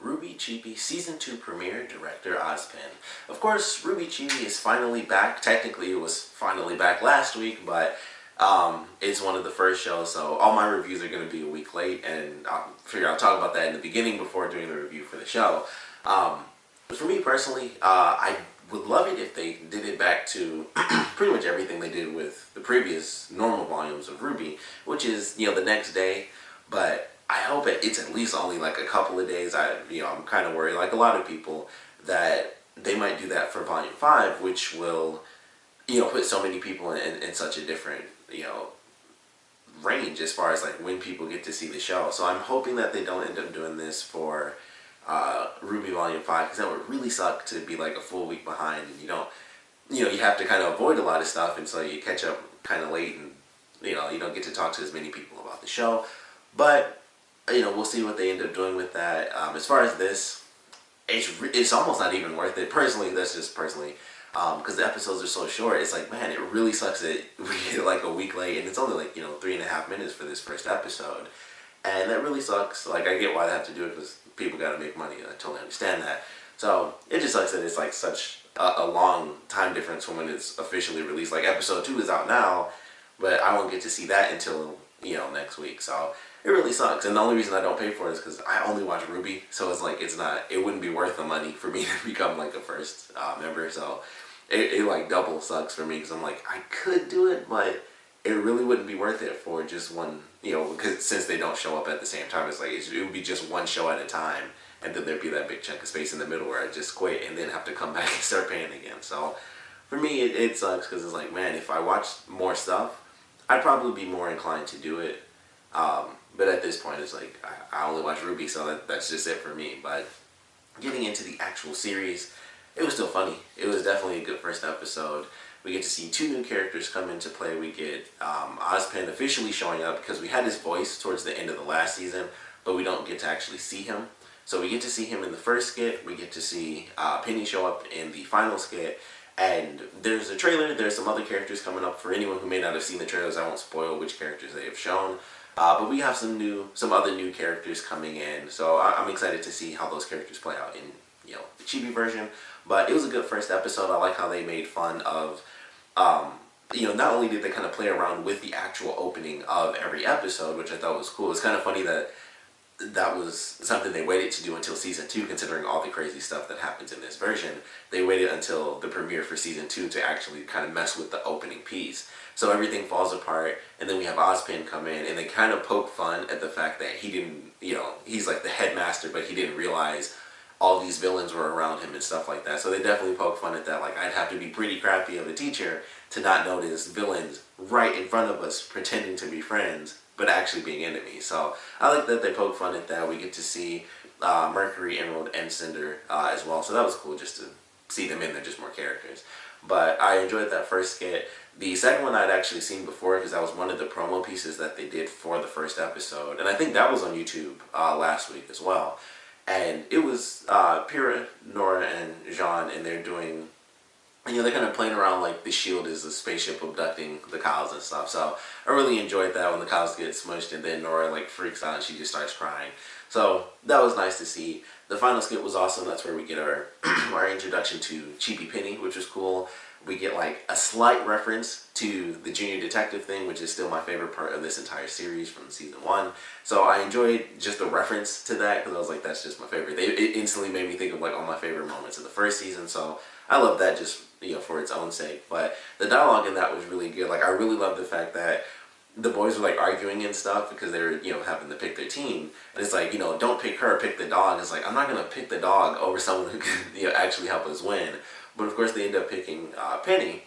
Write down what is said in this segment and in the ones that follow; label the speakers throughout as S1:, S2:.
S1: RWBY Chibi Season 2 premiere, director Ozpin. Of course, RWBY Chibi is finally back. Technically, it was finally back last week, but it's one of the first shows, so all my reviews are going to be a week late, and I figure I'll talk about that in the beginning before doing the review for the show. But for me personally, I would love it if they did it back to pretty much everything they did with the previous normal volumes of RWBY, which is, the next day, but I hope it's at least only like a couple of days. I'm kind of worried, like a lot of people, that they might do that for Volume 5, which will, put so many people in such a different, range as far as like when people get to see the show. So I'm hoping that they don't end up doing this for RWBY Volume 5, because that would really suck to be like a full week behind, and you have to kind of avoid a lot of stuff, and so you catch up kind of late, and you don't get to talk to as many people about the show. But we'll see what they end up doing with that. As far as this, it's almost not even worth it. Personally, that's just personally, because the episodes are so short. It's like, man, it really sucks that we get like a week late, and it's only like 3.5 minutes for this first episode, and that really sucks. Like, I get why they have to do it, because people got to make money. I totally understand that. So it just sucks that it's like such a long time difference from when it's officially released. Like, episode 2 is out now, but I won't get to see that until next week. So it really sucks, and the only reason I don't pay for it is because I only watch RWBY, so it's like it wouldn't be worth the money for me to become like a first member. So it like double sucks for me, because I'm like, I could do it, but it really wouldn't be worth it for just one, because since they don't show up at the same time, it's like it would be just one show at a time, and then there'd be that big chunk of space in the middle where I just quit and then have to come back and start paying again. So for me, it sucks, because it's like, man, if I watched more stuff, I'd probably be more inclined to do it. But at this point, it's like, I only watch RWBY, so that's just it for me. But getting into the actual series, it was still funny. It was definitely a good first episode. We get to see 2 new characters come into play. We get Ozpin officially showing up, because we had his voice towards the end of the last season, but we don't get to actually see him. So we get to see him in the first skit. We get to see Penny show up in the final skit. And there's a trailer. There's some other characters coming up. For anyone who may not have seen the trailers, I won't spoil which characters they have shown. But we have some other new characters coming in, so I'm excited to see how those characters play out in the Chibi version. But it was a good first episode. I like how they made fun of, not only did they kind of play around with the actual opening of every episode, which I thought was cool. It's kind of funny that that was something they waited to do until Season 2, considering all the crazy stuff that happens in this version. They waited until the premiere for Season 2 to actually kind of mess with the opening piece. So everything falls apart, and then we have Ozpin come in, and they kind of poke fun at the fact that he didn't, he's like the headmaster, but he didn't realize all these villains were around him and stuff like that. So they definitely poke fun at that. Like, I'd have to be pretty crappy of a teacher to not notice villains right in front of us pretending to be friends, but actually being enemies. So I like that they poke fun at that. We get to see Mercury, Emerald, and Cinder as well. So that was cool just to see them in there, just more characters. But I enjoyed that first skit. The second one I'd actually seen before, because that was one of the promo pieces that they did for the first episode. And I think that was on YouTube last week as well. And it was Pyrrha, Nora, and Jean, and they're doing, they're kind of playing around like the shield is a spaceship abducting the cows and stuff. So I really enjoyed that when the cows get smushed, and then Nora like freaks out and she just starts crying. So that was nice to see. The final skit was awesome. That's where we get our our introduction to Chibi Penny, which was cool. We get like a slight reference to the junior detective thing, which is still my favorite part of this entire series from Season 1. So I enjoyed just the reference to that, because I was like, that's just my favorite. It instantly made me think of like all my favorite moments of the first season. So I love that just for its own sake. But the dialogue in that was really good. Like, I really love the fact that the boys were like arguing and stuff because they were having to pick their team, and it's like, don't pick her, pick the dog. It's like, I'm not gonna pick the dog over someone who can actually help us win. But of course they end up picking Penny,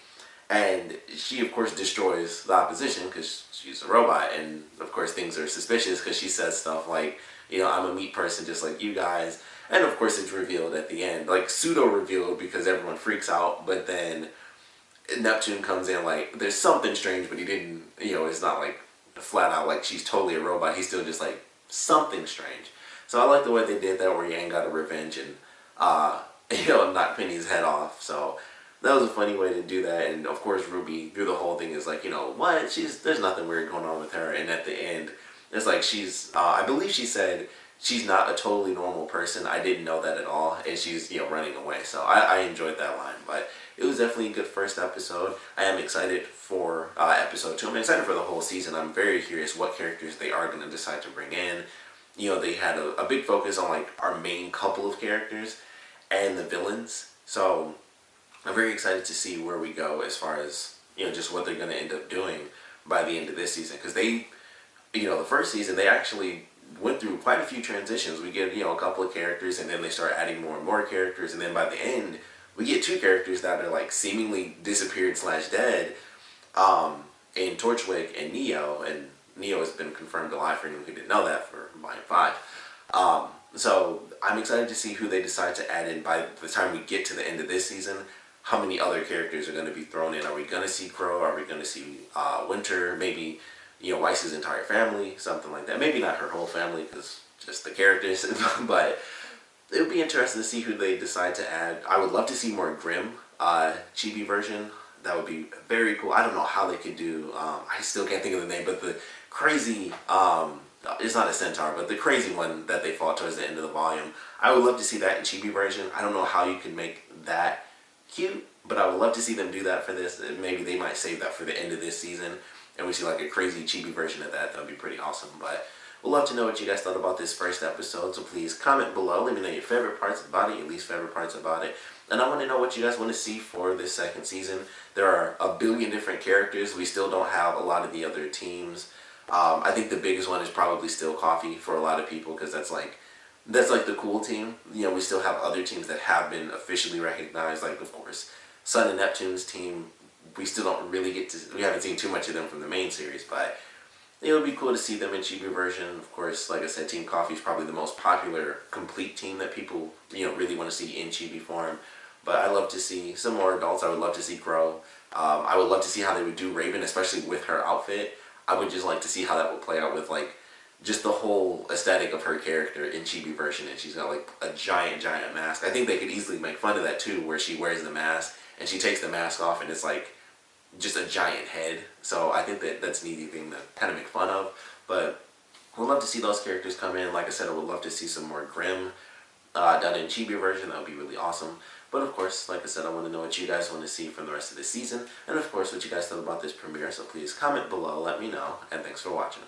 S1: and she of course destroys the opposition because she's a robot, and of course things are suspicious because she says stuff like, I'm a meat person just like you guys. And of course it's revealed at the end, like pseudo revealed, because everyone freaks out, but then Neptune comes in like, there's something strange, but he didn't, it's not like flat out like she's totally a robot. He's still just like, something strange. So I like the way they did that, where Yang got a revenge and knock Penny's head off. So that was a funny way to do that. And of course RWBY through the whole thing is like, what, there's nothing weird going on with her. And at the end, it's like, she's I believe she said she's not a totally normal person. I didn't know that at all, and she's running away. So I enjoyed that line, but it was definitely a good first episode. I am excited for episode 2. I'm excited for the whole season. I'm very curious what characters they are going to decide to bring in. They had a big focus on like our main couple of characters and the villains. So I'm very excited to see where we go as far as just what they're going to end up doing by the end of this season, because they, the first season they actually went through quite a few transitions. We get a couple of characters, and then they start adding more and more characters, and then by the end we get 2 characters that are like seemingly disappeared / dead, in Torchwick and Neo, and Neo has been confirmed alive for anyone who didn't know that for Volume 5. So I'm excited to see who they decide to add in by the time we get to the end of this season. How many other characters are going to be thrown in? Are we going to see Crow? Are we going to see Winter? Maybe Weiss's entire family, something like that. Maybe not her whole family, because just the characters. But it would be interesting to see who they decide to add. I would love to see more Grim chibi version. That would be very cool. I don't know how they could do, I still can't think of the name, but the crazy, it's not a centaur, but the crazy one that they fought towards the end of the volume. I would love to see that in chibi version. I don't know how you can make that cute, but I would love to see them do that for this. Maybe they might save that for the end of this season, and we see like a crazy chibi version of that. That would be pretty awesome. But we'd love to know what you guys thought about this first episode, so please comment below. Let me know your favorite parts about it, your least favorite parts about it. And I want to know what you guys want to see for this second season. There are a billion different characters. We still don't have a lot of the other teams. I think the biggest one is probably still Coffee for a lot of people, because that's like the cool team. We still have other teams that have been officially recognized, like of course Sun and Neptune's team. We still don't really we haven't seen too much of them from the main series, but it would be cool to see them in Chibi version. Of course, like I said, Team Coffee is probably the most popular complete team that people really want to see in Chibi form. But I love to see some more adults. I would love to see Crow. I would love to see how they would do Raven, especially with her outfit. I would just like to see how that would play out with like just the whole aesthetic of her character in Chibi version, and she's got like a giant mask. I think they could easily make fun of that too, where she wears the mask and she takes the mask off and it's like just a giant head. So I think that's an easy thing to kind of make fun of. But we'd love to see those characters come in. Like I said, I would love to see some more Grim done in Chibi version. That would be really awesome. But of course, like I said, I want to know what you guys want to see from the rest of the season, and of course what you guys thought about this premiere. So please comment below, let me know, and thanks for watching.